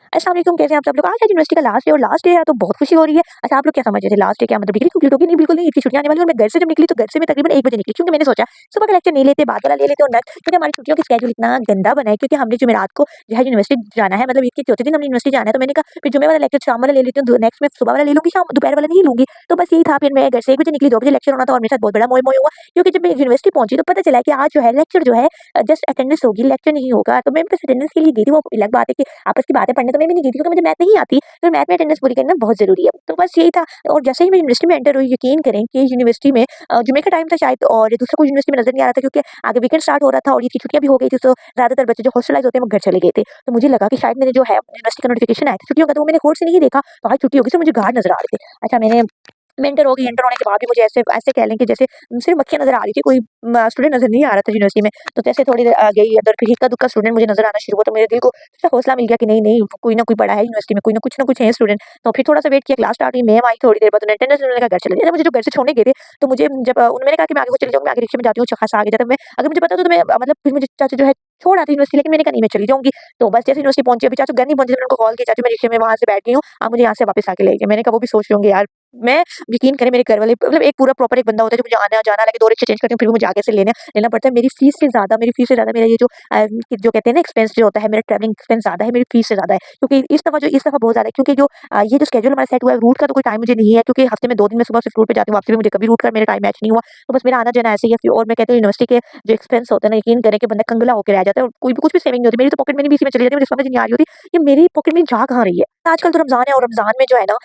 अस्सलाम वालेकुम, कैसे हैं आप सब लोग? आज है यूनिवर्सिटी का लास्ट डे और लास्ट डे है तो बहुत खुशी हो रही है। अच्छा, आप लोग क्या समझ रहे थे लास्ट डे क्या मतलब डिग्री कंप्लीट होगी? नहीं, बिल्कुल नहीं, इतनी छुट्टियां आने वाली हैं और मैं घर से जब निकली तो घर से मैं तकरीबन 1 बजे निकली क्योंकि मैंने सोचा सुबह का लेक्चर नहीं लेते, बाद वाला ले लेते और नेक्स्ट क्योंकि हमारी छुट्टियों की शेड्यूल इतना गंदा बना है क्योंकि हमने जुमेरात को जो है यूनिवर्सिटी जाना है, मतलब ईद के चौथे दिन हमने यूनिवर्सिटी जाना है, तो मैंने कहा फिर जुमे वाला लेक्चर शाम वाला ले लेती हूँ, नेक्स्ट में सुबह वाला ले लूँगी, शाम दोपहर वाला नहीं लूँगी। तो बस यही था, फिर मैं घर से 1 बजे निकली, 2 बजे लेक्चर होना था और मेरे साथ बहुत बड़ा मोह-मोह हुआ क्योंकि जब मैं यूनिवर्सिटी पहुंची तो पता चला कि आज जो है लेक्चर जो है जस्ट अटेंडेंस होगी, लेक्चर नहीं होगा। तो मैं बस अटेंडेंस के लिए गई थी, वो अलग बात है कि आपस की बातें पढ़ने तो मैं भी नहीं गई थी क्योंकि मुझे मैथ नहीं आती, तो मैथ में अटेंडेंस पूरी करना बहुत ज़रूरी है। तो बस यही था और जैसे ही मैं यूनिवर्सिटी में एंटर हुई, यकीन करें कि यूनिवर्सिटी में जुमे का टाइम था शायद और दूसरा कोई यूनिवर्सिटी में नज़र नहीं आ रहा था क्योंकि आगे वीकेंड स्टार्ट हो रहा था और ईद की छुट्टियाँ भी हो गई थी, तो ज़्यादातर बच्चे जो हॉस्टलाइज़ होते हैं वो घर चले गए थे। तो मुझे लगा कि शायद मैंने जो है यूनिवर्सिटी का नोटिफिकेशन आया था छुट्टियों का, तो वो मैंने गौर से नहीं देखा, तो आज छुट्टी होगी तो मुझे गार्ड नज़र आ रहे थे। अच्छा, मैं एंटर हो गई, एंटर होने के बाद भी मुझे ऐसे ऐसे कह लें कि जैसे सिर्फ मक्खियाँ नज़र आ रही थी, कोई स्टूडेंट नज़र नहीं आ रहा था यूनिवर्सिटी में। तो जैसे थोड़ी देर गई अंदर, फिर इक्का-दुक्का स्टूडेंट मुझे नज़र आना शुरू हुआ, तो मेरे दिल को थोड़ा हौसला मिल गया कि नहीं, नहीं, कोई ना कोई पड़ा है यूनिवर्सिटी में, कोई ना कुछ है स्टूडेंट। तो फिर थोड़ा-सा वेट किया, क्लास स्टार्ट हुई, मैम आई थोड़ी देर बाद, उन्होंने अटेंडेंस उन्होंने कहा घर चले जाइए। मुझे जो घर से छोड़ने गए थे, तो मुझे जब मैंने कहा कि मैं आगे को चली जाऊँगी, मैं आगे रिक्शे में जाती हूँ, अच्छा खासा आगे जाता मैं अगर मुझे पता होता तो मैं मतलब फिर मुझे चाचू जो है छोड़ आते यूनिवर्सिटी, लेकिन मैंने कहा नहीं मैं चली जाऊँगी। तो बस जैसे यूनिवर्सिटी पहुँची, अभी चाचू घर नहीं पहुँचे, मैंने उनको कॉल किया, चाचू मैं रिक्शे में वहाँ से बैठ गई हूँ, आप मुझे यहाँ से वापस आके ले जाइए। मैंने कहा वो भी सोच रहे होंगे यार, मैं यकीन करें मेरे घर वाले मतलब एक पूरा प्रॉपर एक बंदा होता है जो मुझे आना-जाना लेके 2 रिक्शे चेंज करती हूँ, फिर भी मुझे आगे से लेना पड़ता है। मेरी फीस से ज़्यादा मेरा ये जो कहते हैं ना एक्सपेंस जो होता है, मेरा ट्रैवलिंग एक्सपेंस ज़्यादा है, मेरी फीस से ज़्यादा है। क्योंकि इस दफ़ा बहुत ज़्यादा है क्योंकि ये जो शेड्यूल हमारा सेट हुआ है, रूट का तो कोई टाइम मुझे नहीं है क्योंकि हफ्ते में 2 दिन मैं सुबह सिर्फ रूट पे जाती हूँ, वापसी में मुझे कभी रूट का मेरा टाइम मैच नहीं हुआ। तो बस मेरा आना-जाना ऐसे ही है और मैं कहती हूँ यूनिवर्सिटी के जो एक्सपेंस होते हैं ना, यकीन करें कि बंदा कंगला होके रह जाता है और कोई भी कुछ भी सेविंग नहीं होती। मेरी तो पॉकेट मनी भी इसी में चली जाती है, मुझे समझ नहीं आ रही होती कि मेरी पॉकेट मनी जा कहाँ रही है। आजकल तो रमज़ान है और रमज़ान में जो है ना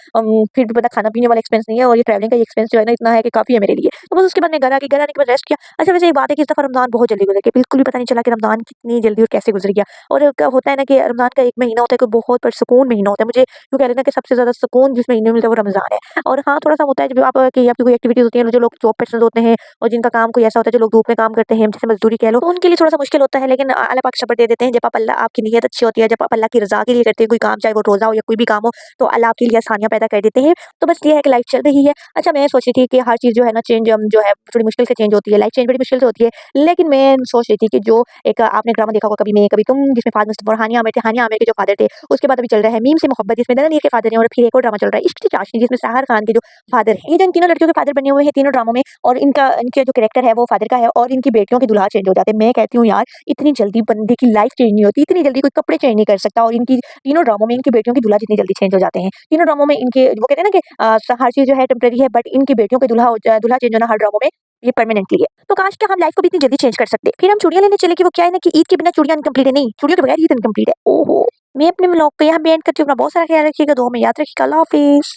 फिर भी पता खाना-पीने वाला एक्सपेंस नहीं है और ये ट्रैवलिंग का ये एक्सपेंस जो है ना इतना है कि काफ़ी है मेरे लिए। तो बस उसके बाद मैं घर आ गई, घर आने के बाद रेस्ट किया। अच्छा, वैसे एक बात है कि इस दफ़ा रमज़ान बहुत जल्दी गुज़र गया, बिल्कुल भी पता नहीं चला कि रमज़ान कितनी जल्दी और कैसे गुज़र गया। और क्या होता है ना कि रमज़ान का एक महीना होता है कि बहुत पुरसुकून महीना होता है। मुझे यूँ कह लें ना कि सबसे ज़्यादा सुकून जिस महीने में मिलता है वो रमज़ान है। और हाँ, थोड़ा-सा होता है जब आपकी कोई एक्टिविटीज़ होती हैं, जो लोग जॉब पर्सन्स होते हैं और जिनका काम कोई ऐसा होता है जो लोग धूप में काम करते हैं, जैसे मज़दूरी कह लो, तो उनके लिए थोड़ा-सा मुश्किल होता है, लेकिन अल्लाह पाक सब्र दे देते हैं। जब आप अल्लाह आपकी नीयत अच्छी होती है, जब आप अल्लाह की रज़ा के लिए करते हैं कोई काम, चाहे वो रोज़ा हो या कोई भी काम हो, तो अल्लाह आपके लिए आसानियाँ पैदा कर देते हैं। तो बस ये है कि लाइफ चल रही है। अच्छा, मैं सोच रही थी कि हर चीज़ जो है ना चेंज जो है थोड़ी मुश्किल से चेंज होती है, लाइफ चेंज बड़ी मुश्किल से होती है। लेकिन मैं सोच रही थी कि जो एक आपने ड्रामा देखा होगा कभी मैं कभी तुम, जिसमें फाद मुस्तफ़ा और हानिया आमिर के जो फादर थे, उसके बाद अभी चल रहा है मीम से मोहब्बत जिसमें दननीर के फादर हैं और फिर एक और ड्रामा चल रहा है इश्क की चाशनी जिसमें साहर खान के जो फादर हैं। ये जो इन तीनों लड़कियों के फादर बने हुए हैं तीनों ड्रामों में और इनके जो कैरेक्टर है वो फादर का है और इनकी बेटियों के दुल्हा चेंज हो जाते हैं। मैं कहती हूँ यार इतनी जल्दी बंदे की लाइफ चेंज नहीं होती, इतनी जल्दी कोई कपड़े चेंज नहीं कर सकता और इनकी तीनों ड्रामों में इनकी बेटियों के दूल्हा जितनी जल्दी चेंज हो जाते हैं। तीनों ड्रामों में इनके वो कहते हैं ना कि हर चीज़ जो है टेम्परेरी है, बट इनकी बेटियों के दूल्हा चेंज होना हर ड्रामों में ये परमानेंटली है। तो काश कि हम लाइफ को भी इतनी जल्दी चेंज कर सकते। फिर हम चूड़ियाँ लेने चले कि वो क्या है ना कि ईद के बिना चूड़ियाँ इनकम्प्लीट है, नहीं, चूड़ियों के बगैर ईद इनकम्प्लीट है। ओहो! मैं अपने व्लॉग को यहाँ पे एंड करती हूँ। अपना बहुत सारा ख्याल रखिएगा, दुआ में याद रखिएगा। अल्लाह हाफ़िज़।